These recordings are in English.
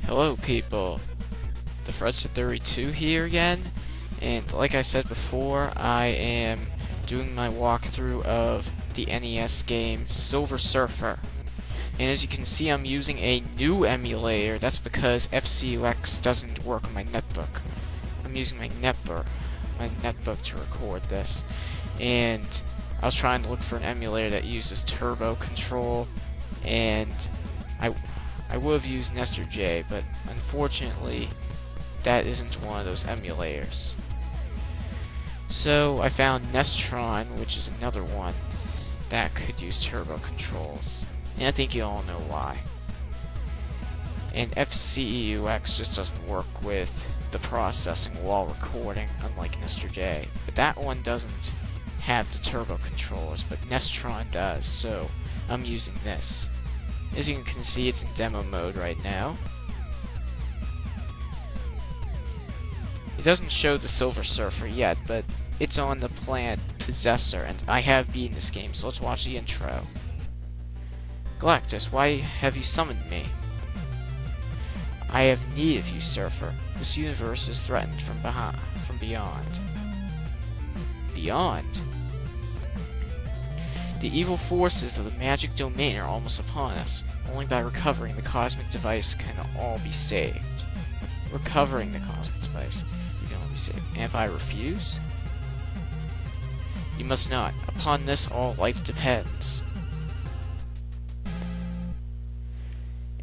Hello people, the TF32 here again, and like I said before, I am doing my walkthrough of the NES game Silver Surfer. And as you can see, I'm using a new emulator. That's because FCUX doesn't work on my netbook. I'm using my netbook to record this. And I was trying to look for an emulator that uses turbo control, and I would have used Nestor J, but unfortunately that isn't one of those emulators. So I found Nestron, which is another one that could use turbo controls, and I think you all know why. And FCEUX just doesn't work with the processing while recording, unlike Nestor J. But that one doesn't have the turbo controllers, but Nestron does, so I'm using this. As you can see, it's in demo mode right now. It doesn't show the Silver Surfer yet, but it's on the planet Possessor, and I have beaten this game, so let's watch the intro. Galactus, why have you summoned me? I have need of you, Surfer. This universe is threatened from beyond. Beyond? The evil forces of the magic domain are almost upon us. Only by recovering the cosmic device can all be saved. Recovering the cosmic device, you can all be saved. And if I refuse? You must not. Upon this, all life depends.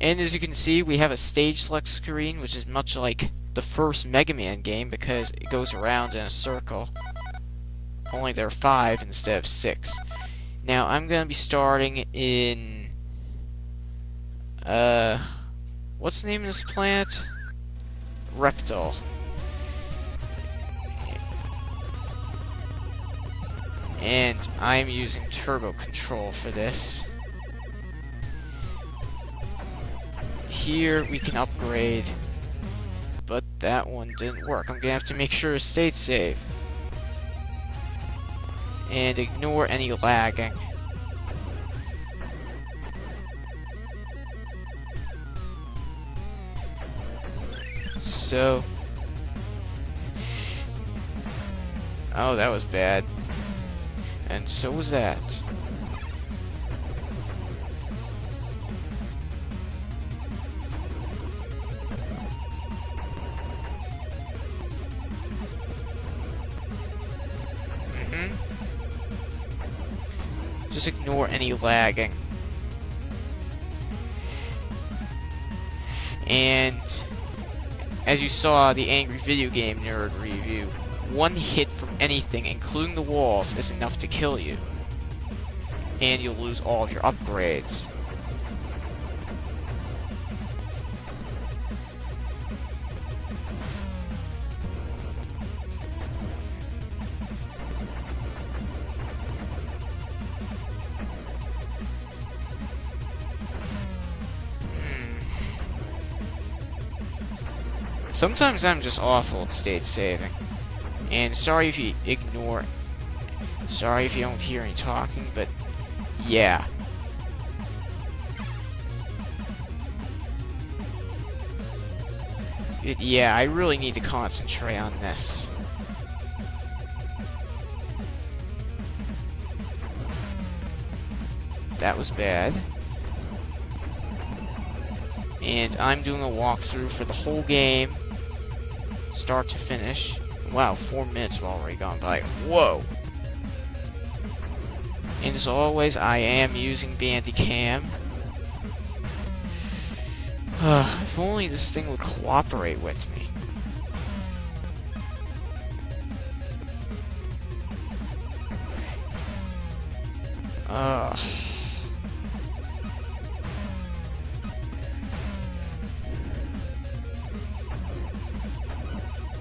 And as you can see, we have a stage select screen, which is much like the first Mega Man game because it goes around in a circle. Only there are 5 instead of 6. Now, I'm going to be starting in, what's the name of this planet? Reptyl. And I'm using turbo control for this. Here, we can upgrade, but that one didn't work. I'm going to have to make sure to stay safe. And ignore any lagging. So, oh, that was bad. And so was that. Just ignore any lagging. And as you saw the Angry Video Game Nerd review, one hit from anything, including the walls, is enough to kill you. And you'll lose all of your upgrades. Sometimes I'm just awful at state saving. And sorry if you don't hear any talking, but yeah. Yeah, I really need to concentrate on this. That was bad. And I'm doing a walkthrough for the whole game, start to finish. Wow, 4 minutes have already gone by. Whoa! And as always, I am using Bandicam. If only this thing would cooperate with me.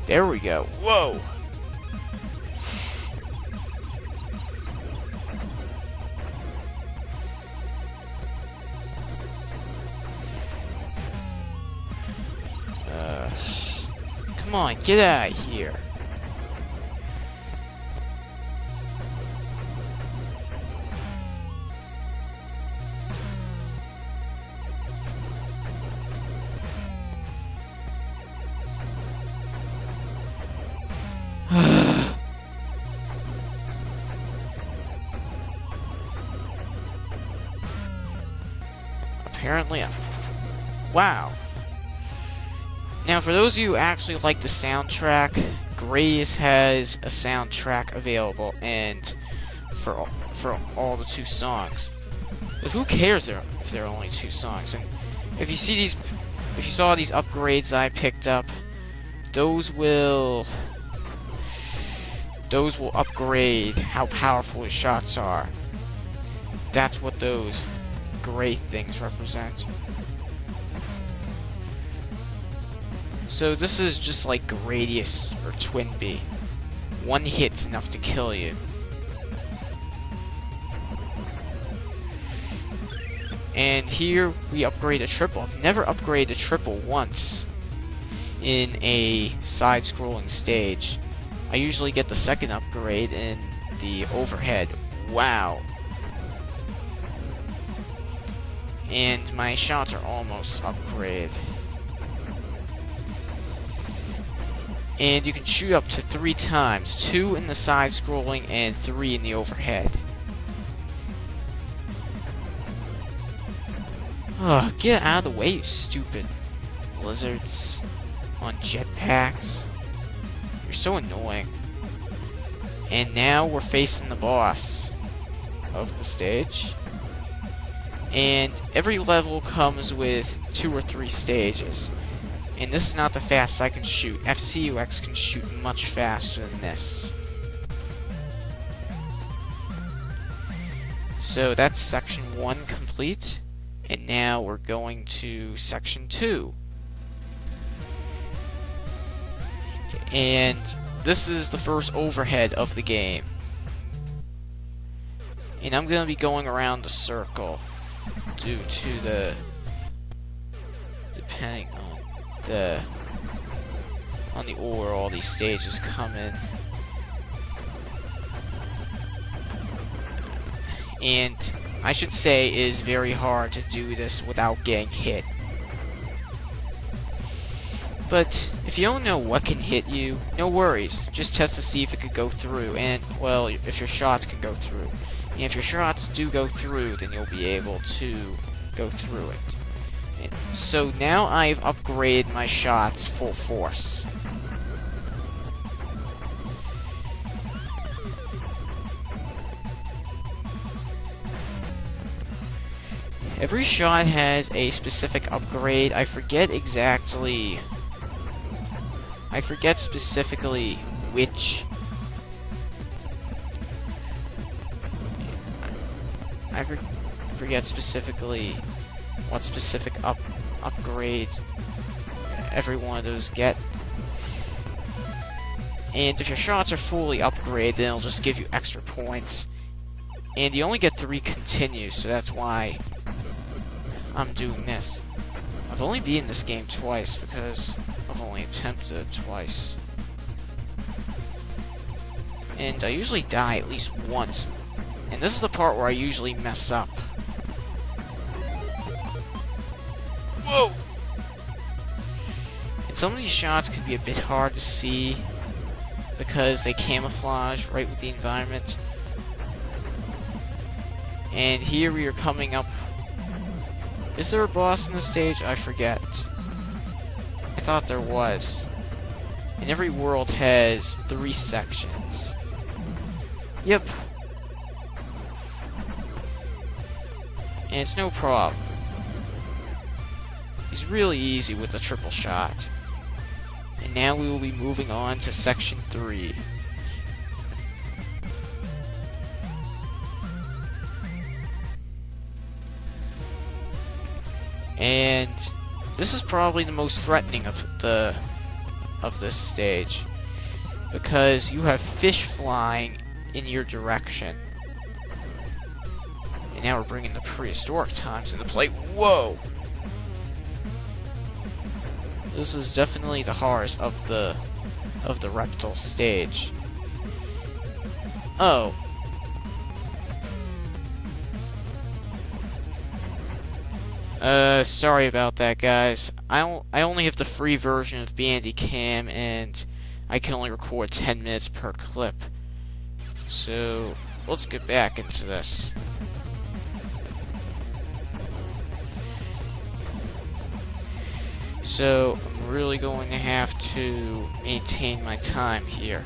There we go. Whoa! Come on, get out of here. apparently... Wow. Now, for those of you who actually like the soundtrack, Grace has a soundtrack available, and for all the 2 songs. But who cares if there are only 2 songs? And if you saw these upgrades I picked up, those will upgrade how powerful your shots are. That's what those gray things represent. So this is just like Gradius or Twinbee. 1 hit's enough to kill you. And here we upgrade a triple. I've never upgraded a triple once in a side-scrolling stage. I usually get the second upgrade in the overhead. Wow. And my shots are almost upgraded. And you can shoot up to 3 times. 2 in the side-scrolling and 3 in the overhead. Ugh, get out of the way, you stupid lizards on jetpacks. You're so annoying. And now we're facing the boss of the stage. And every level comes with 2 or 3 stages. And this is not the fastest I can shoot. FCUX can shoot much faster than this. So that's section 1 complete. And now we're going to section 2. And this is the first overhead of the game. And I'm going to be going around the circle due to the... depending on the order all these stages come in. And I should say it is very hard to do this without getting hit. But if you don't know what can hit you, no worries. Just test to see if it could go through, and, well, if your shots can go through. And if your shots do go through, then you'll be able to go through it. And so now I've upgraded my shots full force. Every shot has a specific upgrade. I forget specifically which. I forget specifically what specific upgrades every one of those get. And if your shots are fully upgraded, then it'll just give you extra points. And you only get 3 continues, so that's why I'm doing this. I've only beaten this game twice because I've only attempted it twice. And I usually die at least once. And this is the part where I usually mess up. Whoa! And some of these shots can be a bit hard to see because they camouflage right with the environment. And here we are coming up. Is there a boss in the stage? I forget. I thought there was. And every world has 3 sections. Yep. And it's no problem. He's really easy with the triple shot. And now we will be moving on to section 3. And this is probably the most threatening of this stage, because you have fish flying in your direction. And now we're bringing the prehistoric times into play. Whoa! This is definitely the hardest of the Reptyl stage. Oh. Sorry about that, guys. I only have the free version of Bandicam, and I can only record 10 minutes per clip. So, let's get back into this. So I'm really going to have to maintain my time here.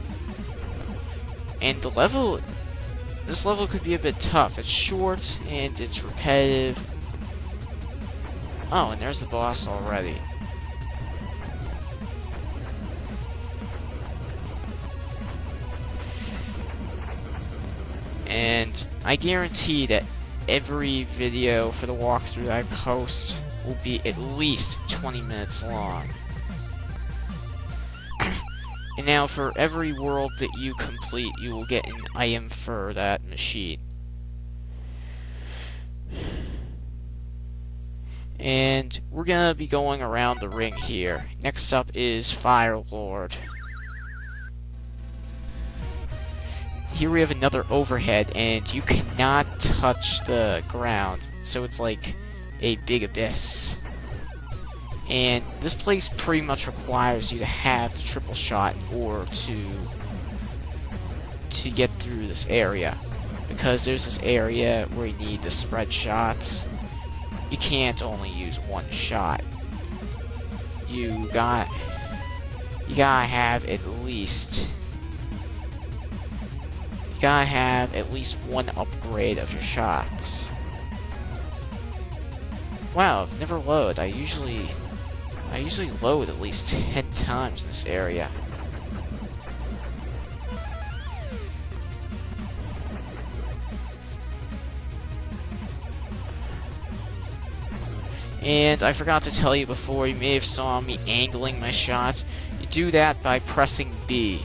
And this level could be a bit tough. It's short and it's repetitive. Oh, and there's the boss already. And I guarantee that every video for the walkthrough that I post will be at least 20 minutes long. And now for every world that you complete, you will get an item for that machine. And we're gonna be going around the ring here. Next up is Firelord. Here we have another overhead, and you cannot touch the ground, so it's like a big abyss. And this place pretty much requires you to have the triple shot in order to get through this area. Because there's this area where you need to spread shots. You can't only use one shot. You gotta have at least one upgrade of your shots. Wow, I've never loaded. I usually load at least 10 times in this area. And I forgot to tell you before, you may have saw me angling my shots. You do that by pressing B.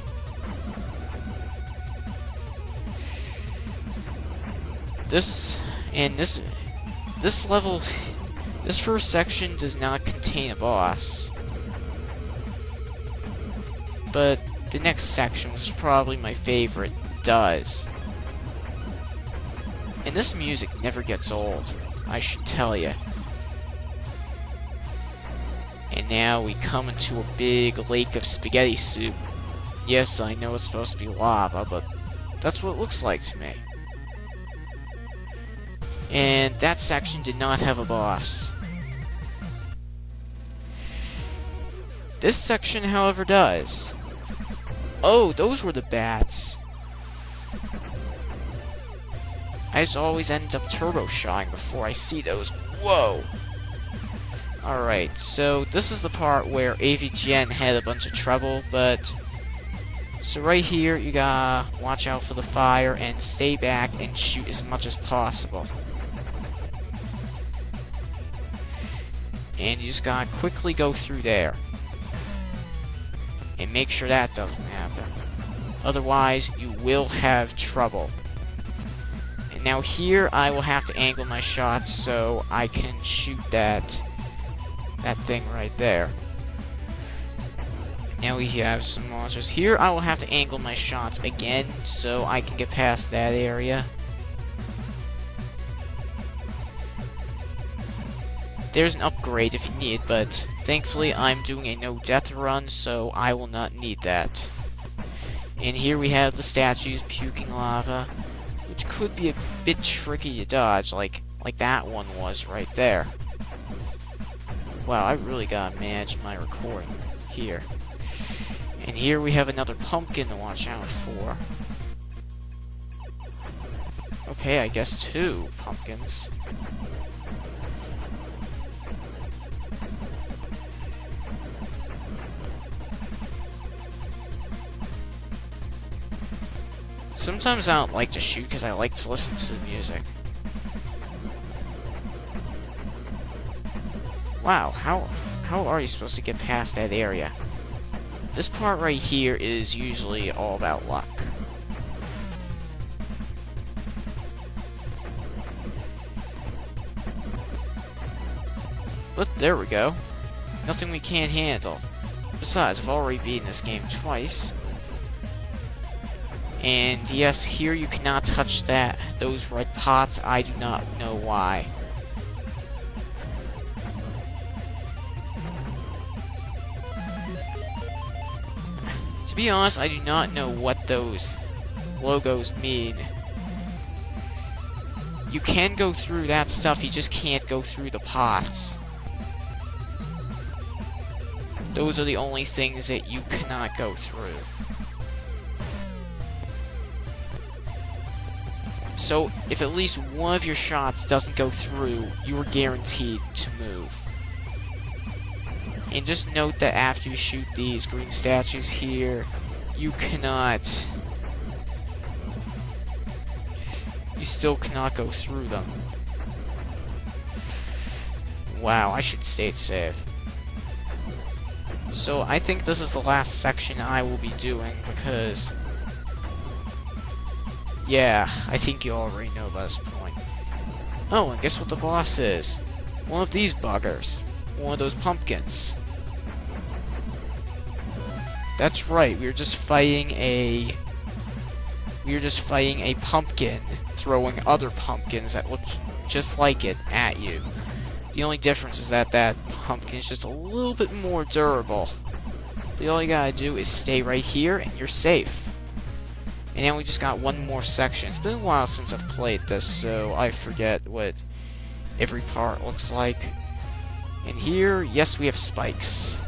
This level, this first section does not contain a boss. But the next section, which is probably my favorite, does. And this music never gets old, I should tell you. And now we come into a big lake of spaghetti soup. Yes, I know it's supposed to be lava, but that's what it looks like to me. And that section did not have a boss. This section, however, does. Oh, those were the bats. I just always end up turbo-shotting before I see those. Whoa! Alright, so this is the part where AVGN had a bunch of trouble, but... So right here, you gotta watch out for the fire and stay back and shoot as much as possible. And you just gotta quickly go through there. And make sure that doesn't happen. Otherwise, you will have trouble. And now here, I will have to angle my shots so I can shoot that thing right there. Now we have some monsters. Here, I will have to angle my shots again so I can get past that area. There's an upgrade if you need, but thankfully I'm doing a no-death run, so I will not need that. And here we have the statues puking lava, which could be a bit tricky to dodge, like that one was right there. Wow, I really gotta manage my recording here. And here we have another pumpkin to watch out for. Okay, I guess 2 pumpkins. Sometimes I don't like to shoot because I like to listen to the music. Wow, how are you supposed to get past that area? This part right here is usually all about luck. But there we go. Nothing we can't handle. Besides, I've already beaten this game twice. And yes, here you cannot touch those red pots. I do not know why. To be honest, I do not know what those logos mean. You can go through that stuff, you just can't go through the pots. Those are the only things that you cannot go through. So, if at least one of your shots doesn't go through, you are guaranteed to move. And just note that after you shoot these green statues here, you still cannot go through them. Wow, I should stay safe. So I think this is the last section I will be doing, because yeah, I think you already know by this point. Oh, and guess what the boss is? One of these buggers. One of those pumpkins. That's right, we were just fighting a pumpkin throwing other pumpkins that look just like it at you. The only difference is that that pumpkin is just a little bit more durable. But all you gotta do is stay right here and you're safe. And now we just got one more section. It's been a while since I've played this, so I forget what every part looks like. And here, yes, we have spikes.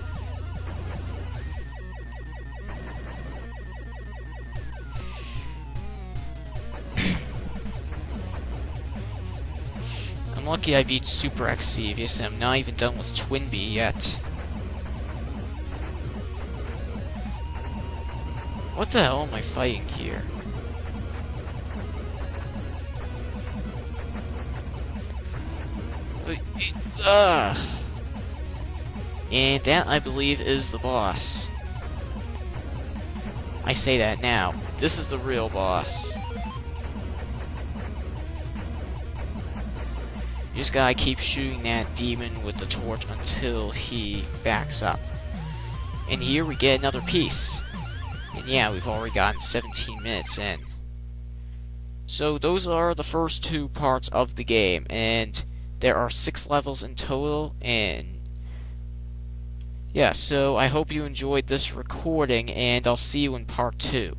I'm lucky I beat Super Xevious, and I'm not even done with Twinbee yet. What the hell am I fighting here? And that, I believe, is the boss. I say that now. This is the real boss. You just gotta keep shooting that demon with the torch until he backs up. And here we get another piece. And yeah, we've already gotten 17 minutes in. So those are the first two parts of the game, and there are 6 levels in total, and yeah, so I hope you enjoyed this recording, and I'll see you in part 2.